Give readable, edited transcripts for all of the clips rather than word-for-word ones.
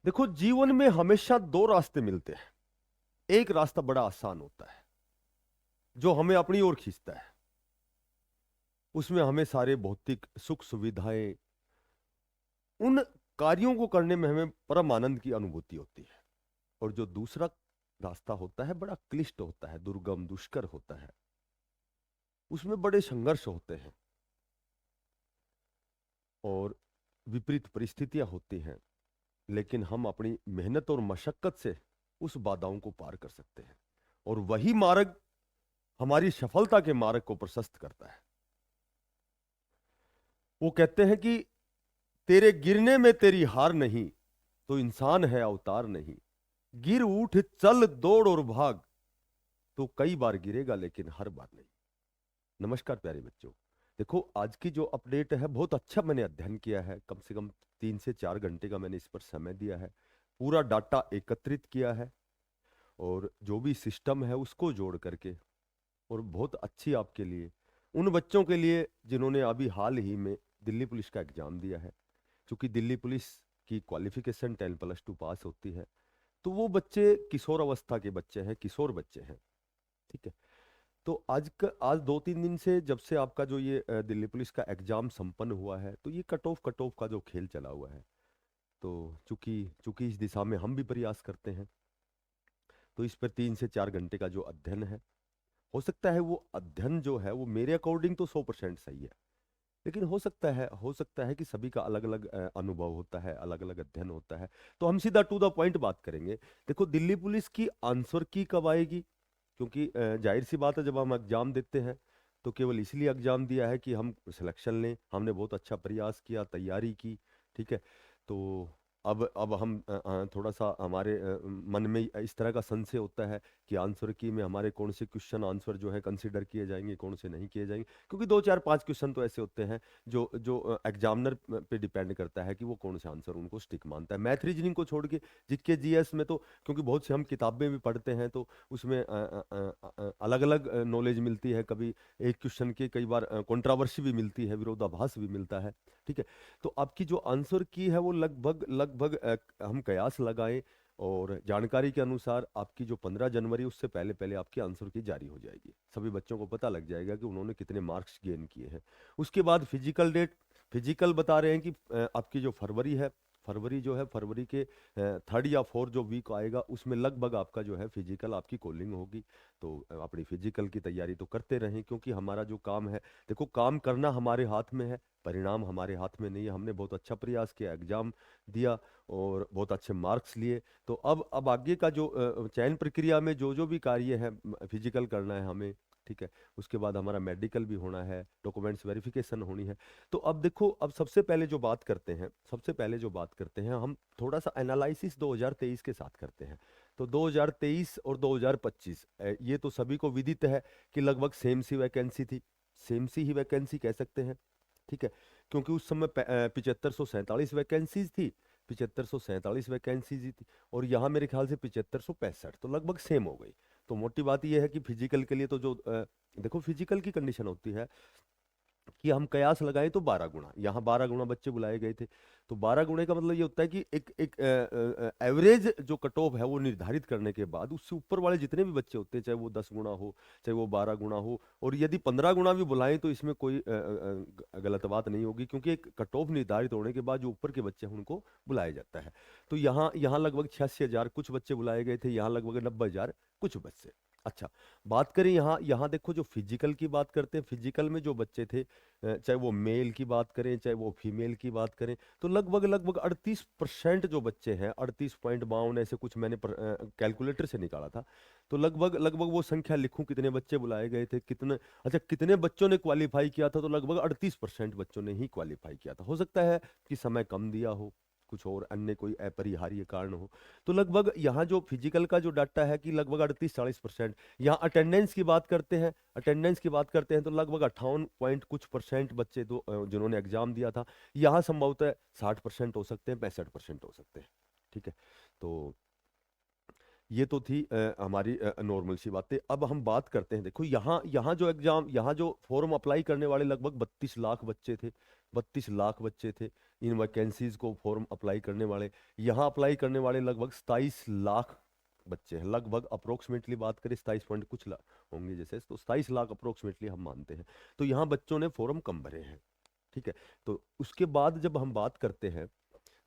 देखो, जीवन में हमेशा दो रास्ते मिलते हैं। एक रास्ता बड़ा आसान होता है, जो हमें अपनी ओर खींचता है। उसमें हमें सारे भौतिक सुख सुविधाएं, उन कार्यों को करने में हमें परम आनंद की अनुभूति होती है। और जो दूसरा रास्ता होता है, बड़ा क्लिष्ट होता है, दुर्गम दुष्कर होता है। उसमें बड़े संघर्ष होते हैं और विपरीत परिस्थितियां होती हैं। लेकिन हम अपनी मेहनत और मशक्कत से उस बाधाओं को पार कर सकते हैं। और वही मार्ग हमारी सफलता के मार्ग को प्रशस्त करता है। वो कहते हैं कि तेरे गिरने में तेरी हार नहीं, तो इंसान है अवतार नहीं। गिर उठ चल दौड़ और भाग, तो कई बार गिरेगा लेकिन हर बार नहीं। नमस्कार प्यारे बच्चों। देखो, आज की जो अपडेट है, बहुत अच्छा मैंने अध्ययन किया है। कम से कम 3 से 4 घंटे का मैंने इस पर समय दिया है। पूरा डाटा एकत्रित किया है और जो भी सिस्टम है उसको जोड़ करके, और बहुत अच्छी आपके लिए, उन बच्चों के लिए जिन्होंने अभी हाल ही में दिल्ली पुलिस का एग्जाम दिया है। क्योंकि दिल्ली पुलिस की क्वालिफिकेशन 10+2 पास होती है। तो वो बच्चे किशोर अवस्था के बच्चे हैं, किशोर बच्चे हैं। ठीक है। तो आज 2-3 दिन से, जब से आपका जो ये दिल्ली पुलिस का एग्जाम संपन्न हुआ है, तो ये कट ऑफ का जो खेल चला हुआ है। तो चूंकि चूंकि इस दिशा में हम भी प्रयास करते हैं, तो इस पर 3 से 4 घंटे का जो अध्ययन है, हो सकता है वो अध्ययन जो है वो मेरे अकॉर्डिंग तो 100% सही है। लेकिन हो सकता है कि सभी का अलग अलग अनुभव होता है, अलग अलग अध्ययन होता है। तो हम सीधा टू द पॉइंट बात करेंगे। देखो, दिल्ली पुलिस की आंसर की कब आएगी? क्योंकि जाहिर सी बात है, जब हम एग्जाम देते हैं तो केवल इसलिए एग्जाम दिया है कि हम सिलेक्शन लें। हमने बहुत अच्छा प्रयास किया, तैयारी की। ठीक है। तो अब हम थोड़ा सा हमारे मन में इस तरह का संशय होता है कि आंसर की में हमारे कौन से क्वेश्चन आंसर जो है कंसिडर किए जाएंगे, कौन से नहीं किए जाएंगे। क्योंकि 2 4 5 क्वेश्चन तो ऐसे होते हैं जो जो एग्जामिनर पे डिपेंड करता है कि वो कौन से आंसर उनको स्टिक मानता है। मैथ रीजनिंग को छोड़ के जीके जीएस में तो, क्योंकि बहुत से हम किताबें भी पढ़ते हैं, तो उसमें अलग अलग नॉलेज मिलती है। कभी एक क्वेश्चन के कई बार कंट्रोवर्सी भी मिलती है, विरोधाभास भी मिलता है। ठीक है। तो आपकी जो आंसर की है वो लगभग लगभग हम कयास लगाएं, और जानकारी के अनुसार आपकी जो 15 जनवरी, उससे पहले पहले आपकी आंसर की जारी हो जाएगी। सभी बच्चों को पता लग जाएगा कि उन्होंने कितने मार्क्स गेन किए हैं। उसके बाद फिजिकल डेट, फिजिकल बता रहे हैं कि आपकी जो फरवरी है, फरवरी जो है, फरवरी के 3rd या 4th जो वीक आएगा, उसमें लगभग आपका जो है फिजिकल, आपकी कॉलिंग होगी। तो अपनी फिजिकल की तैयारी तो करते रहें, क्योंकि हमारा जो काम है, देखो, काम करना हमारे हाथ में है, परिणाम हमारे हाथ में नहीं है। हमने बहुत अच्छा प्रयास किया, एग्जाम दिया और बहुत अच्छे मार्क्स लिए। तो अब आगे का जो चयन प्रक्रिया में जो जो भी कार्य है, फिजिकल करना है हमें। ठीक है। उसके बाद हमारा मेडिकल भी होना है, डॉक्यूमेंट्स वेरिफिकेशन होनी है। तो अब देखो, अब सबसे पहले जो बात करते हैं हम, थोड़ा सा एनालिसिस 2023 के साथ करते हैं। तो 2023 और 2025, ये तो सभी को विदित है कि लगभग सेम सी वैकेंसी थी, सेम सी ही वैकेंसी कह सकते हैं। ठीक है। क्योंकि उस समय 7547 वैकेंसीज थी, 7547 वैकेंसीज थी, और यहाँ मेरे ख्याल से 7565, तो लगभग सेम हो गई। तो मोटी बात यह है कि फिजिकल के लिए तो जो देखो, फिजिकल की कंडीशन होती है कि हम कयास लगाएं तो 12 गुना, यहाँ 12 गुना बच्चे बुलाए गए थे। तो 12 गुणे का मतलब ये होता है कि एक एक एवरेज जो कट ऑफ है वो निर्धारित करने के बाद, उससे ऊपर वाले जितने भी बच्चे होते हैं, चाहे वो 10 गुना हो, चाहे वो 12 गुना हो, और यदि 15 गुना भी बुलाएं, तो इसमें कोई गलत बात नहीं होगी, क्योंकि एक कट ऑफ निर्धारित होने के बाद जो ऊपर के बच्चे हैं उनको बुलाया जाता है। तो यहाँ यहाँ लगभग 86,000 कुछ बच्चे बुलाए गए थे, यहाँ लगभग 90,000 कुछ बच्चे। अच्छा, बात करें यहाँ यहाँ देखो, जो फिजिकल की बात करते हैं, फिजिकल में जो बच्चे थे, चाहे वो मेल की बात करें, चाहे वो फीमेल की बात करें, तो लगभग लगभग 38% जो बच्चे हैं, 38.52 ऐसे कुछ मैंने कैलकुलेटर से निकाला था। तो लगभग लगभग वो संख्या लिखूं, कितने बच्चे बुलाए गए थे, कितने, अच्छा, कितने बच्चों ने क्वालिफाई किया था? तो लगभग 38% बच्चों ने ही क्वालिफाई किया था। हो सकता है कि समय कम दिया हो, कुछ और अन्य कोई अपरिहार्य कारण हो। तो लगभग यहाँ जो फिजिकल का जो डाटा है कि लगभग 38-40%। यहाँ अटेंडेंस की बात करते हैं, तो लगभग 58 पॉइंट कुछ परसेंट बच्चे तो जिन्होंने एग्जाम दिया था। यहाँ संभवतः 60% हो सकते हैं, 65% हो सकते हैं। ठीक है। तो ये तो थी हमारी नॉर्मल सी बातें। अब हम बात करते हैं, देखो, यहाँ यहाँ जो फॉर्म अप्लाई करने वाले लगभग 32 लाख बच्चे थे। 32 लाख बच्चे थे इन वैकेंसीज को फॉर्म अप्लाई करने वाले। यहाँ अप्लाई करने वाले लगभग 27 लाख बच्चे हैं, लगभग अप्रोक्सीमेटली बात करें 27 पॉइंट कुछ लाख होंगे जैसे, तो 27 लाख अप्रोक्सीमेटली हम मानते हैं। तो यहाँ बच्चों ने फॉर्म कम भरे हैं, ठीक है। तो उसके बाद जब हम बात करते हैं,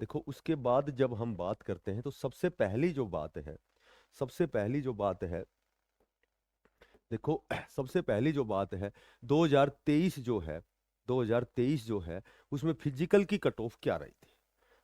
देखो उसके बाद जब हम बात करते हैं तो सबसे पहली जो बात है, सबसे पहली जो बात है, देखो सबसे पहली जो बात है 2023 जो है, 2023 जो है उसमें फिजिकल की कट ऑफ क्या रही थी।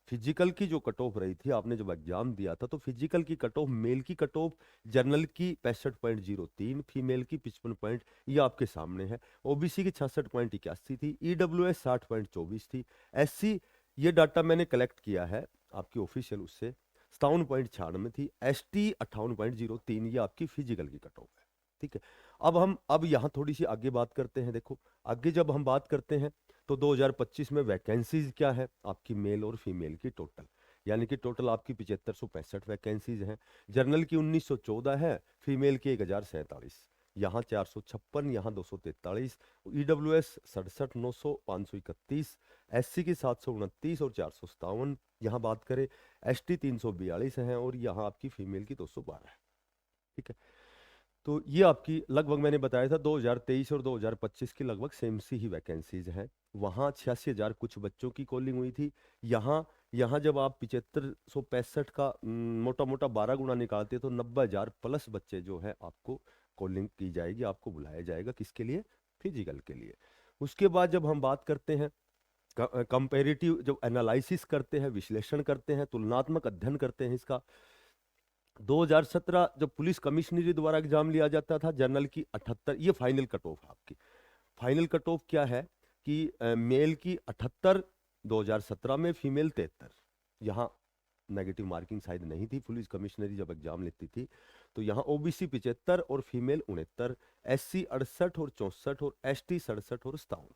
फिजिकल की जो कट ऑफ रही थी, आपने जब एग्जाम दिया था तो फिजिकल की कट ऑफ, मेल की कट ऑफ जनरल की 65.03, फीमेल की 55 पॉइंट, ये आपके सामने है। ओबीसी की 66.81 थी, ईडब्ल्यूएस 60.24 थी, एससी ये डाटा मैंने कलेक्ट किया है आपकी ऑफिशियल उससे 57.96 थी, एसटी 58.03, ये आपकी फिजिकल की कट ऑफ है, ठीक है। अब यहाँ थोड़ी सी आगे बात करते हैं। देखो आगे जब हम बात करते हैं तो 2025 में वैकेंसीज क्या है आपकी मेल और फीमेल की टोटल, यानी कि टोटल आपकी 7565 वैकेंसीज हैं। जनरल की 1914 है, फीमेल की 1047, यहाँ 456, यहाँ 243, ईडब्ल्यूएस 67,900, 531, एससी की 729 और 457, यहाँ बात करें एसटी 342 हैं और यहाँ आपकी फीमेल की 212 है, ठीक है। तो ये आपकी लगभग मैंने बताया था 2023 और 2025 की लगभग सेम सी ही वैकेंसीज हैं। वहाँ 86,000 कुछ बच्चों की कॉलिंग हुई थी। यहाँ यहाँ जब आप 7565 का मोटा मोटा 12 गुना निकालते हैं तो 90,000 प्लस बच्चे जो है आपको कॉलिंग की जाएगी, आपको बुलाया जाएगा, किसके लिए, फिजिकल के लिए। उसके बाद जब हम बात करते हैं कंपेरेटिव, जब एनालिसिस करते हैं, विश्लेषण करते हैं, तुलनात्मक अध्ययन करते हैं इसका, 2017 जब पुलिस कमिश्नरी द्वारा एग्जाम लिया जाता था जनरल की 78, ये फाइनल कट ऑफ आपकी, फाइनल कट ऑफ क्या है कि मेल की 78 2017 में, फीमेल 73, यहाँ नेगेटिव मार्किंग शायद नहीं थी, पुलिस कमिश्नरी जब एग्जाम लेती थी। तो यहाँ ओबीसी 75 और फीमेल 69, एससी 68 और 64 और एसटी 67 और 57।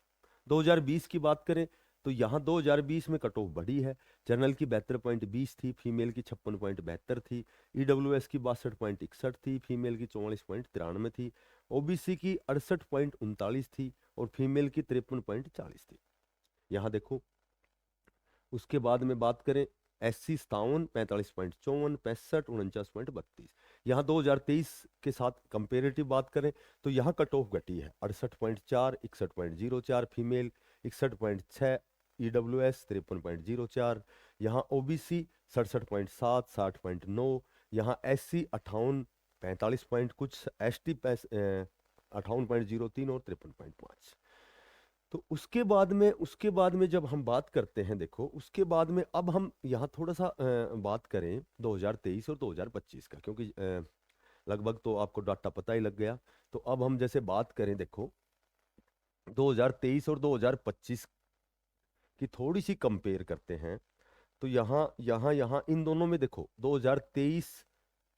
2020 की बात करें तो यहाँ 2020 में कट ऑफ बढ़ी है, जनरल की 72.20 थी, फीमेल की 56.72 थी, ईडब्ल्यूएस की 62.61 थी, फीमेल की 44.93 थी, ओबीसी की 68.39 थी और फीमेल की 53.40 थी। यहाँ देखो उसके बाद में बात करें एससी 57, 45.54, 65, 49.32। यहाँ 2023 के साथ कंपेरेटिव बात करें तो यहाँ कट ऑफ घटी है 68.4, 61.04, फीमेल 61.6, ईडब्ल्यूएस 53.04, यहाँ ओबीसी 67.7, 60.9, यहाँ एससी 58, 45 पॉइंट कुछ, एसटी 58.03 और 53.5। तो उसके बाद में जब हम बात करते हैं, देखो उसके बाद में अब हम यहाँ थोड़ा सा बात करें 2023 और 2025 का, क्योंकि लगभग तो आपको डाटा पता ही लग गया। तो अब हम जैसे बात करें, देखो 2023 और 2025 की थोड़ी सी कंपेयर करते हैं। तो यहाँ इन दोनों में देखो 2023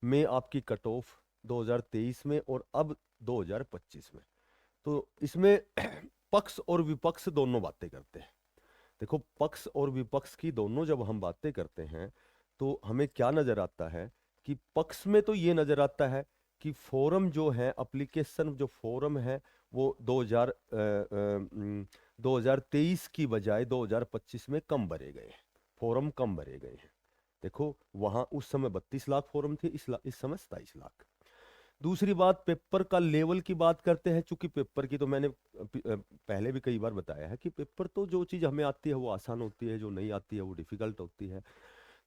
में आपकी कट ऑफ 2023 में और अब 2025 में, तो इसमें पक्ष और विपक्ष दोनों बातें करते हैं। देखो पक्ष और विपक्ष की दोनों जब हम बातें करते हैं तो हमें क्या नजर आता है कि पक्ष में तो ये नजर आता है कि फोरम जो है, एप्लीकेशन जो फोरम है वो 2023 की बजाय 2025 में कम भरे गए हैं, फोरम कम भरे गए हैं। देखो वहां उस समय 32 लाख फोरम थे, इस समय 27 लाख। दूसरी बात, पेपर का लेवल की बात करते हैं। चूंकि पेपर की तो मैंने पहले भी कई बार बताया है कि पेपर तो जो चीज़ हमें आती है वो आसान होती है, जो नहीं आती है वो डिफिकल्ट होती है।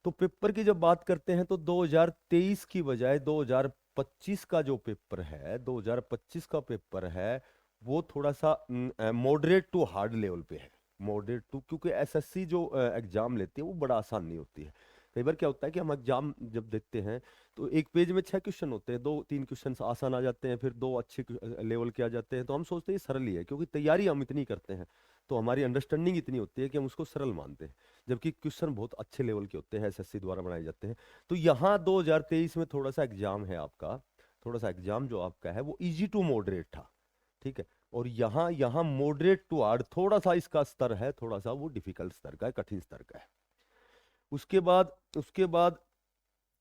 तो पेपर की जब बात करते हैं तो 2023 की बजाय 2025 का जो पेपर है, 2025 का पेपर है वो थोड़ा सा मॉडरेट टू हार्ड लेवल पे है, मॉडरेट टू, क्योंकि एसएससी जो एग्जाम लेती है वो बड़ा आसान नहीं होती है। कई बार क्या होता है कि हम एग्जाम जब देखते हैं तो एक पेज में 6 क्वेश्चन होते हैं, 2-3 क्वेश्चन आसान आ जाते हैं, फिर 2 अच्छे लेवल के आ जाते हैं, तो हम सोचते हैं ये सरल ही है, क्योंकि तैयारी हम इतनी करते हैं तो हमारी अंडरस्टैंडिंग इतनी होती है कि हम उसको सरल मानते हैं, जबकि क्वेश्चन बहुत अच्छे लेवल के होते हैं, एसएससी द्वारा बनाए जाते हैं। तो यहाँ 2023 में थोड़ा सा एग्जाम है आपका, थोड़ा सा एग्जाम जो आपका है वो इजी टू मॉडरेट था, ठीक है। और यहाँ यहाँ मॉडरेट टू हार्ड थोड़ा सा इसका स्तर है, थोड़ा सा वो डिफिकल्ट स्तर का है, कठिन स्तर का है। उसके बाद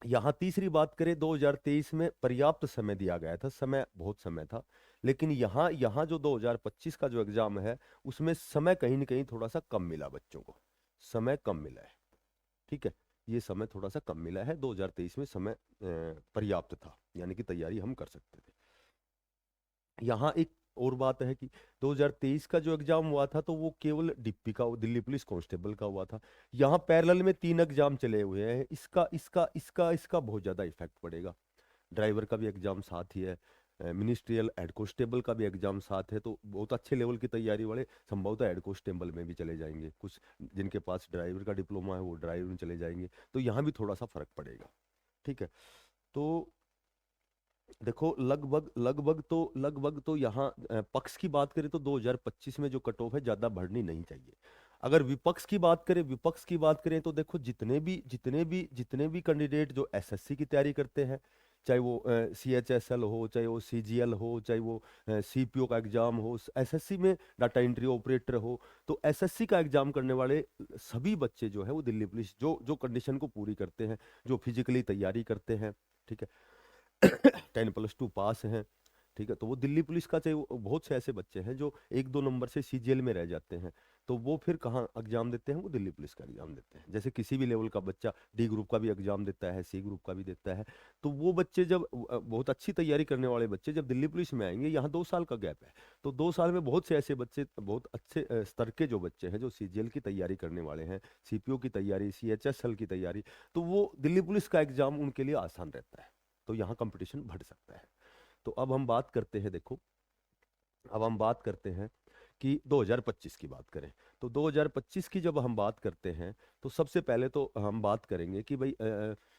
यहाँ तीसरी बात करें, 2023 में पर्याप्त समय दिया गया था, समय बहुत समय था। लेकिन यहाँ यहाँ जो 2025 का जो एग्जाम है उसमें समय कहीं ना कहीं थोड़ा सा कम मिला बच्चों को, समय कम मिला है। ठीक है, ये समय थोड़ा सा कम मिला है। 2023 में समय पर्याप्त था, यानी कि तैयारी हम कर सकते थे। यहाँ एक और बात है कि 2023 का जो एग्जाम हुआ था तो वो केवल डिप्टी का, दिल्ली पुलिस कांस्टेबल का हुआ था। यहाँ पैरेलल में 3 एग्जाम चले हुए हैं, इसका इसका इसका इसका बहुत ज़्यादा इफेक्ट पड़ेगा। ड्राइवर का भी एग्जाम साथ ही है, मिनिस्ट्रियल हेड कांस्टेबल का भी एग्जाम साथ है। तो बहुत अच्छे लेवल की तैयारी वाले संभवतः हेड कांस्टेबल में भी चले जाएंगे, कुछ जिनके पास ड्राइवर का डिप्लोमा है वो ड्राइवर में चले जाएंगे। तो यहाँ भी थोड़ा सा फर्क पड़ेगा। ठीक है, तो देखो लगभग तो यहाँ पक्ष की बात करें तो 2025 में जो कट ऑफ है ज्यादा बढ़नी नहीं चाहिए। अगर विपक्ष की बात करें तो देखो जितने भी कैंडिडेट जो एसएससी की तैयारी करते हैं, चाहे वो सीएचएसएल हो, चाहे वो सीजीएल हो, चाहे वो सीपीओ का एग्जाम हो, एसएससी में डाटा एंट्री ऑपरेटर हो, तो एसएससी का एग्जाम करने वाले सभी बच्चे जो है वो दिल्ली पुलिस जो जो कंडीशन को पूरी करते हैं, जो फिजिकली तैयारी करते हैं, ठीक है, 10+2 पास हैं, ठीक है, तो वो दिल्ली पुलिस का, चाहे बहुत से ऐसे बच्चे हैं जो 1-2 नंबर से सीजीएल में रह जाते हैं, तो वो फिर कहाँ एग्जाम देते हैं, वो दिल्ली पुलिस का एग्जाम देते हैं। जैसे किसी भी लेवल का बच्चा डी ग्रुप का भी एग्जाम देता है, सी ग्रुप का भी देता है। तो वो बच्चे जब बहुत अच्छी तैयारी करने वाले बच्चे जब दिल्ली पुलिस में आएंगे, यहाँ 2 साल का गैप है, तो 2 साल में बहुत से ऐसे बच्चे, बहुत अच्छे स्तर के जो बच्चे हैं जो सीजीएल की तैयारी करने वाले हैं, सीपीओ की तैयारी, सीएचएसएल की तैयारी, तो वो दिल्ली पुलिस का एग्जाम उनके लिए आसान रहता है। तो यहाँ कंपटीशन बढ़ सकता है। तो अब हम बात करते हैं, देखो अब हम बात करते हैं कि 2025 की बात करें। तो 2025 की जब हम बात करते हैं तो सबसे पहले तो हम बात करेंगे कि भाई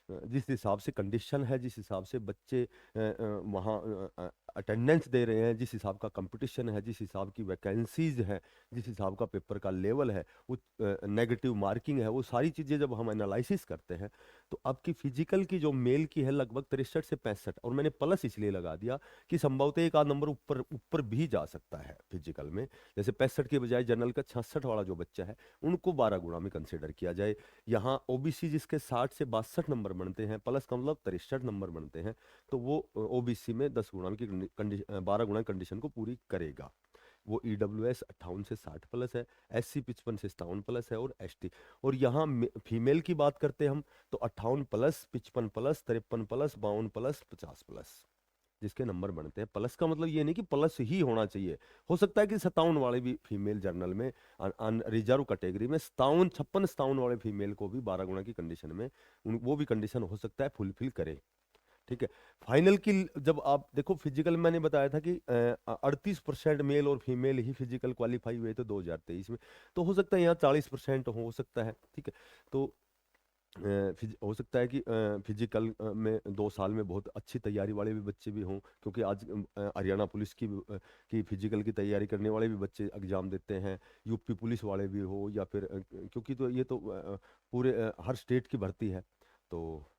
जिस हिसाब से कंडीशन है, जिस हिसाब से बच्चे वहाँ अटेंडेंस दे रहे हैं, जिस हिसाब का कंपटीशन है, जिस हिसाब की वैकेंसीज है, जिस हिसाब का पेपर का लेवल है, वो नेगेटिव मार्किंग है, वो सारी चीज़ें जब हम एनालिसिस करते हैं तो आपकी फिजिकल की जो मेल की है लगभग 63 से 65, और मैंने प्लस इसलिए लगा दिया कि संभवतः एक आध नंबर ऊपर ऊपर भी जा सकता है फिजिकल में। जैसे 65 के बजाय जनरल का 66 वाला जो बच्चा है उनको 12 गुना में कंसिडर किया जाए। यहाँ ओबीसी जिसके 60 से 62 नंबर बनते हैं, प्लस का मतलब 63 नंबर बनते हैं, तो वो ओबीसी में 10 गुना की 12 गुना कंडीशन को पूरी करेगा। वो ईडब्ल्यूएस 58 से 60 प्लस है, एससी 55 से 57 प्लस है, और एसटी। और यहाँ फीमेल की बात करते हैं हम तो 58 plus, 55 plus, 53 plus, 52 plus, 50 plus जिसके नंबर बनते हैं। प्लस का मतलब ये नहीं कि प्लस ही होना चाहिए, हो सकता है कि 57 वाले भी फीमेल जर्नल में रिजर्व कैटेगरी में 57, 56, 57 वाले फीमेल को भी 12 गुना की कंडीशन में वो भी कंडीशन हो सकता है फुलफिल करे। ठीक है, फाइनल की जब आप देखो फिजिकल, मैंने बताया था कि 38% मेल और फीमेल ही फिजिकल क्वालिफाई हुए थे 2023 में, तो हो सकता है यहाँ 40% हो सकता है। ठीक है, तो हो सकता है कि फिजिकल में 2 साल में बहुत अच्छी तैयारी वाले भी बच्चे भी हों, क्योंकि आज हरियाणा पुलिस की फिजिकल की तैयारी करने वाले भी बच्चे एग्जाम देते हैं, यूपी पुलिस वाले भी हो, या फिर क्योंकि तो ये तो पूरे हर स्टेट की भर्ती है, तो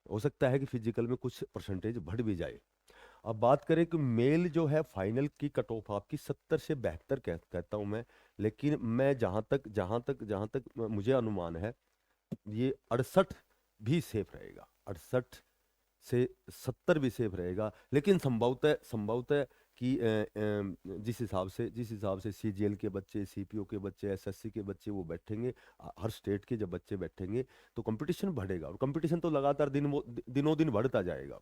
हो सकता है कि फिजिकल में कुछ परसेंटेज बढ़ भी जाए। अब बात करें कि मेल जो है फाइनल की कट ऑफ आपकी 70 से 72 कहता हूं मैं, लेकिन मैं जहां तक मुझे अनुमान है ये 68 भी सेफ रहेगा, 68 से 70 भी सेफ रहेगा। लेकिन संभवतः कि जिस हिसाब से सीजीएल के बच्चे, सीपीओ के बच्चे, एसएससी के बच्चे वो बैठेंगे, हर स्टेट के जब बच्चे बैठेंगे तो कंपटीशन बढ़ेगा, और कंपटीशन तो लगातार दिनों दिन बढ़ता जाएगा।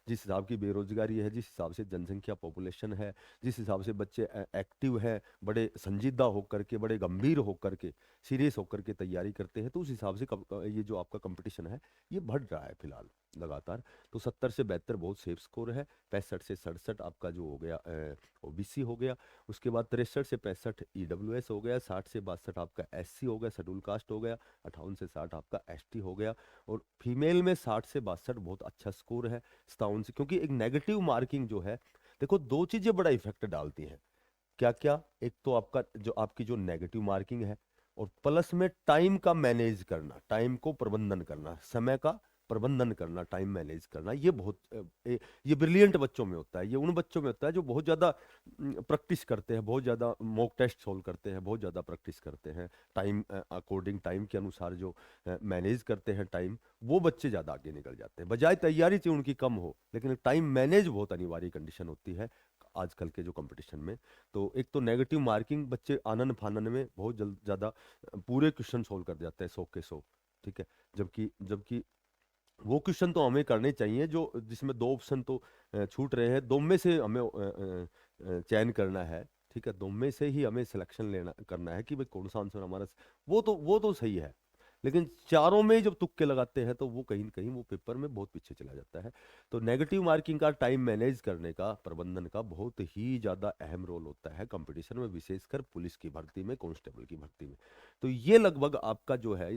जिस हिसाब की बेरोजगारी है, जिस हिसाब से जनसंख्या पॉपुलेशन है, जिस हिसाब से बच्चे एक्टिव है, बड़े संजीदा होकर के, बड़े गंभीर होकर के, सीरियस होकर के तैयारी करते हैं, तो उस हिसाब से ये जो आपका कंपटीशन है ये बढ़ रहा है फिलहाल लगातार। तो 70 से 72 बहुत सेफ स्कोर है। 65 से 67 आपका जो हो गया ओबीसी हो गया। उसके बाद 63 से 65 ईडब्ल्यूएस हो गया। 60 से 62 आपका एससी हो गया, शेड्यूल कास्ट हो गया। 58 से 60 आपका एसटी हो गया। और फीमेल में 60 से 62 बहुत अच्छा स्कोर है। 57 से, क्योंकि एक नेगेटिव मार्किंग जो है, देखो दो चीजें बड़ा इफेक्ट डालती हैं। क्या क्या? एक तो आपकी जो नेगेटिव मार्किंग है, और प्लस में टाइम का मैनेज करना, टाइम को प्रबंधन करना, समय का प्रबंधन करना, टाइम मैनेज करना, ये बहुत ये ब्रिलियंट बच्चों में होता है। ये उन बच्चों में होता है जो बहुत ज़्यादा प्रैक्टिस करते हैं, बहुत ज़्यादा मॉक टेस्ट सोल्व करते हैं, बहुत ज़्यादा प्रैक्टिस करते हैं, टाइम अकॉर्डिंग टाइम के अनुसार जो मैनेज करते हैं टाइम, वो बच्चे ज़्यादा आगे निकल जाते हैं। बजाय तैयारी से उनकी कम हो, लेकिन टाइम मैनेज बहुत अनिवार्य कंडीशन होती है आजकल के जो कंपटीशन में। तो एक तो नेगेटिव मार्किंग, बच्चे आनन फानन में बहुत जल्द ज़्यादा पूरे क्वेश्चन सोल्व कर जाते हैं 100 के 100, ठीक है। जबकि जबकि वो क्वेश्चन तो हमें करने चाहिए जो जिसमें दो ऑप्शन तो छूट रहे हैं, दो में से हमें चयन करना है, ठीक है। दो में से ही हमें सिलेक्शन लेना करना है कि भाई कौन सा आंसर हमारा, वो तो सही है। लेकिन चारों में जब तुक्के लगाते हैं तो वो कहीं न कहीं वो पेपर में बहुत पीछे चला जाता है। तो नेगेटिव मार्किंग का, टाइम मैनेज करने का, प्रबंधन का बहुत ही ज़्यादा अहम रोल होता है कंपटीशन में, विशेषकर पुलिस की भर्ती में, कांस्टेबल की भर्ती में। तो ये लगभग आपका जो है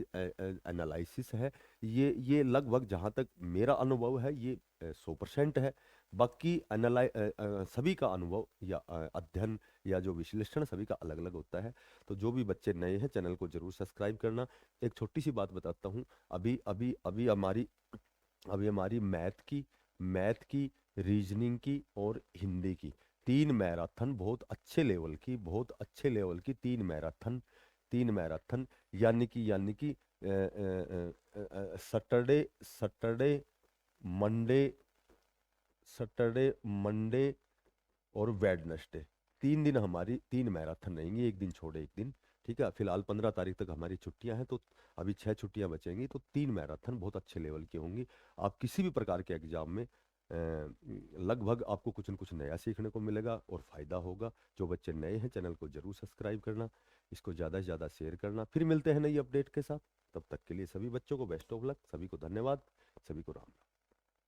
एनालिसिस है, ये लगभग जहाँ तक मेरा अनुभव है ये 100% है। बाकी सभी का अनुभव या अध्ययन या जो विश्लेषण सभी का अलग अलग होता है। तो जो भी बच्चे नए हैं, चैनल को जरूर सब्सक्राइब करना। एक छोटी सी बात बताता हूँ, अभी अभी अभी हमारी मैथ की, रीजनिंग की और हिंदी की तीन मैराथन, बहुत अच्छे लेवल की तीन मैराथन, यानी कि Saturday Saturday Monday Saturday Monday और वेडनेसडे, 3 दिन हमारी तीन मैराथन रहेंगी, एक दिन छोड़े एक दिन, ठीक है। फिलहाल 15 तारीख तक हमारी छुट्टियां हैं, तो अभी 6 छुट्टियां बचेंगी, तो तीन मैराथन बहुत अच्छे लेवल की होंगी। आप किसी भी प्रकार के एग्जाम में लगभग आपको कुछ न कुछ नया सीखने को मिलेगा और फायदा होगा। जो बच्चे नए हैं, चैनल को जरूर सब्सक्राइब करना, इसको ज़्यादा से ज़्यादा शेयर करना। फिर मिलते हैं नई अपडेट के साथ, तब तक के लिए सभी बच्चों को बेस्ट ऑफ लक, सभी को धन्यवाद, सभी को राम राम।